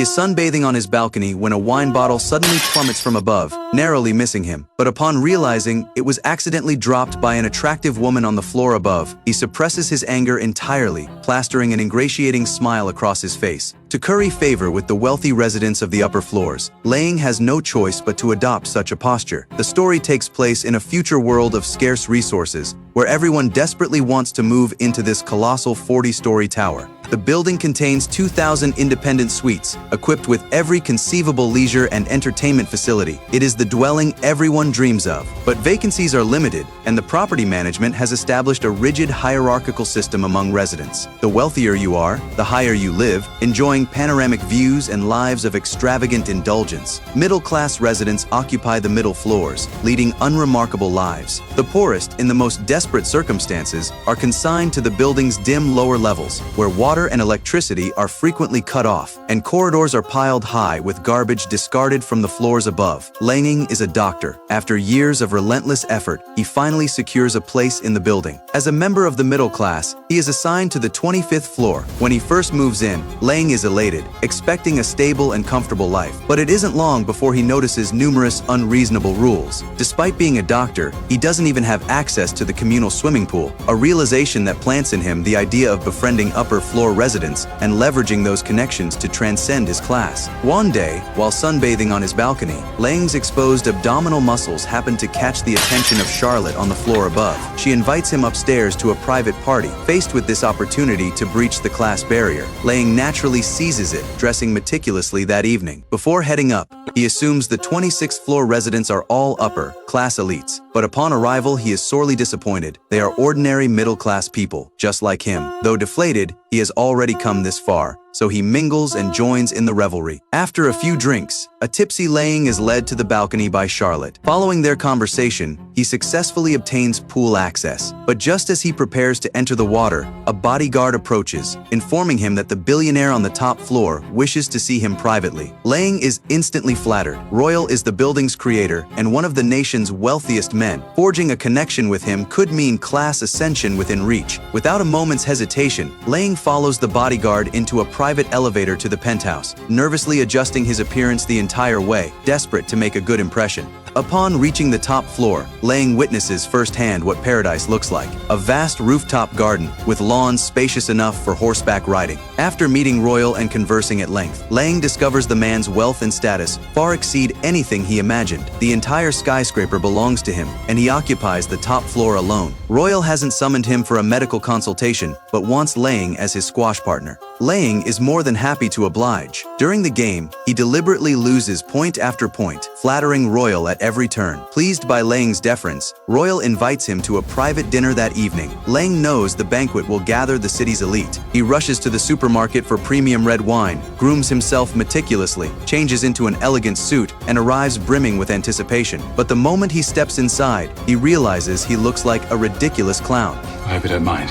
is sunbathing on his balcony when a wine bottle suddenly plummets from above, narrowly missing him. But upon realizing it was accidentally dropped by an attractive woman on the floor above, he suppresses his anger entirely, plastering an ingratiating smile across his face. To curry favor with the wealthy residents of the upper floors, Lang has no choice but to adopt such a posture. The story takes place in a future world of scarce resources, where everyone desperately wants to move into this colossal 40-story tower. The building contains 2,000 independent suites, equipped with every conceivable leisure and entertainment facility. It is the dwelling everyone dreams of. But vacancies are limited, and the property management has established a rigid hierarchical system among residents. The wealthier you are, the higher you live, enjoying panoramic views and lives of extravagant indulgence. Middle-class residents occupy the middle floors, leading unremarkable lives. The poorest, in the most desperate circumstances, are consigned to the building's dim lower levels, where water and electricity are frequently cut off, and corridors are piled high with garbage discarded from the floors above. Lang is a doctor. After years of relentless effort, he finally secures a place in the building. As a member of the middle class, he is assigned to the 25th floor. When he first moves in, Lang is elated, expecting a stable and comfortable life. But it isn't long before he notices numerous unreasonable rules. Despite being a doctor, he doesn't even have access to the communal swimming pool, a realization that plants in him the idea of befriending upper floor residents and leveraging those connections to transcend his class. One day, while sunbathing on his balcony, Lang's exposed abdominal muscles happen to catch the attention of Charlotte on the floor above. She invites him upstairs to a private party. Faced with this opportunity to breach the class barrier, Lang naturally seizes it, dressing meticulously that evening. Before heading up, he assumes the 26th floor residents are all upper class elites. But upon arrival, he is sorely disappointed. They are ordinary middle-class people, just like him. Though deflated, he has already come this far, so he mingles and joins in the revelry. After a few drinks, a tipsy Lang is led to the balcony by Charlotte. Following their conversation, he successfully obtains pool access. But just as he prepares to enter the water, a bodyguard approaches, informing him that the billionaire on the top floor wishes to see him privately. Lang is instantly flattered. Royal is the building's creator and one of the nation's wealthiest men. Forging a connection with him could mean class ascension within reach. Without a moment's hesitation, Lang follows the bodyguard into a private elevator to the penthouse, nervously adjusting his appearance the entire way, desperate to make a good impression. Upon reaching the top floor, Lang witnesses firsthand what paradise looks like, a vast rooftop garden with lawns spacious enough for horseback riding. After meeting Royal and conversing at length, Lang discovers the man's wealth and status far exceed anything he imagined. The entire skyscraper belongs to him, and he occupies the top floor alone. Royal hasn't summoned him for a medical consultation, but wants Lang as his squash partner. Lang is more than happy to oblige. During the game, he deliberately loses point after point, flattering Royal at every turn. Pleased by Lang's deference, Royal invites him to a private dinner that evening. Lang knows the banquet will gather the city's elite. He rushes to the supermarket for premium red wine, grooms himself meticulously, changes into an elegant suit, and arrives brimming with anticipation. But the moment he steps inside, he realizes he looks like a ridiculous clown. I hope you don't mind.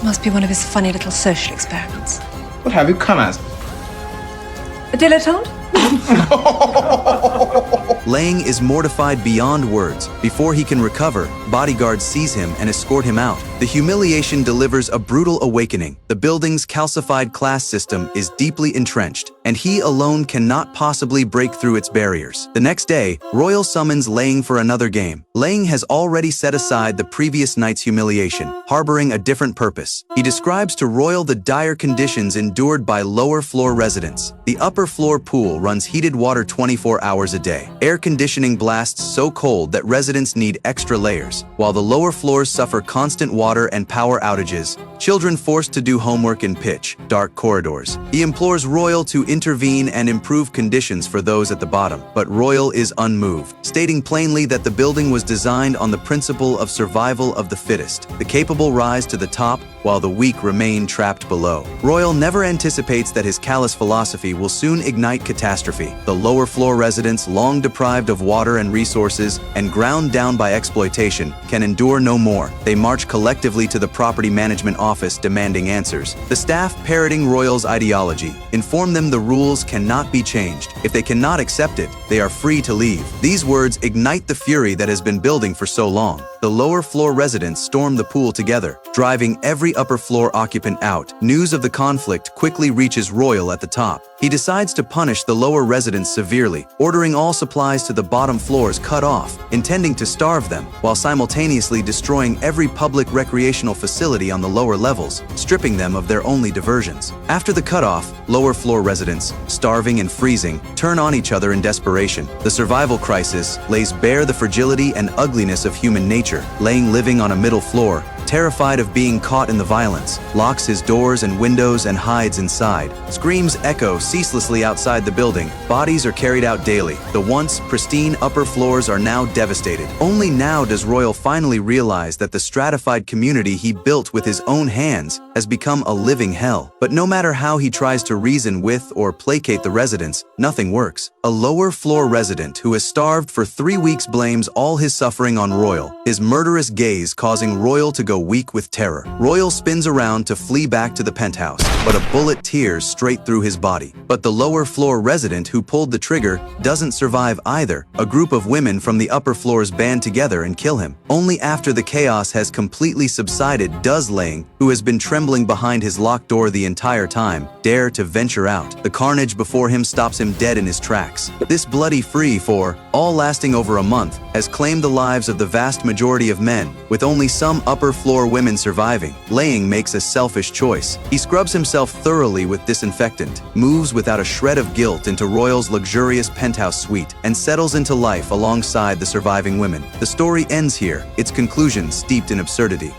Must be one of his funny little social experiments. What have you come as? A dilettante? Lang is mortified beyond words. Before he can recover, bodyguards seize him and escort him out. The humiliation delivers a brutal awakening. The building's calcified class system is deeply entrenched, and he alone cannot possibly break through its barriers. The next day, Royal summons Lang for another game. Lang has already set aside the previous night's humiliation, harboring a different purpose. He describes to Royal the dire conditions endured by lower floor residents. The upper floor pool runs heated water 24 hours a day. Air conditioning blasts so cold that residents need extra layers, while the lower floors suffer constant water and power outages, children forced to do homework in pitch dark corridors. He implores Royal to intervene and improve conditions for those at the bottom, but Royal is unmoved, stating plainly that the building was designed on the principle of survival of the fittest. The capable rise to the top, while the weak remain trapped below. Royal never anticipates that his callous philosophy will soon ignite catastrophe. The lower floor residents, long deprived of water and resources and ground down by exploitation, can endure no more. They march collectively to the property management office demanding answers. The staff, parroting Royal's ideology, inform them the rules cannot be changed. If they cannot accept it, they are free to leave. These words ignite the fury that has been building for so long. the lower floor residents storm the pool together, driving every upper floor occupant out. News of the conflict quickly reaches Royal at the top. He decides to punish the lower residents severely, ordering all supplies to the bottom floors cut off, intending to starve them, while simultaneously destroying every public recreational facility on the lower levels, stripping them of their only diversions. After the cutoff, lower floor residents, starving and freezing, turn on each other in desperation. The survival crisis lays bare the fragility and ugliness of human nature. Laying living on a middle floor, terrified of being caught in the violence, locks his doors and windows and hides inside. Screams echo ceaselessly outside the building. Bodies are carried out daily. The once pristine upper floors are now devastated. Only now does Royal finally realize that the stratified community he built with his own hands has become a living hell. But no matter how he tries to reason with or placate the residents, nothing works. A lower floor resident who has starved for 3 weeks blames all his suffering on Royal, his murderous gaze causing Royal to go weak with terror. Royal spins around to flee back to the penthouse, but a bullet tears straight through his body. But the lower floor resident who pulled the trigger doesn't survive either. A group of women from the upper floors band together and kill him. Only after the chaos has completely subsided does Lang, who has been trembling behind his locked door the entire time, dare to venture out. The carnage before him stops him dead in his tracks. This bloody free-for, all lasting over a month, has claimed the lives of the vast majority of men, with only some upper floor women surviving. Lang makes a selfish choice. He scrubs himself thoroughly with disinfectant, moves without a shred of guilt into Royal's luxurious penthouse suite, and settles into life alongside the surviving women. The story ends here, its conclusion steeped in absurdity.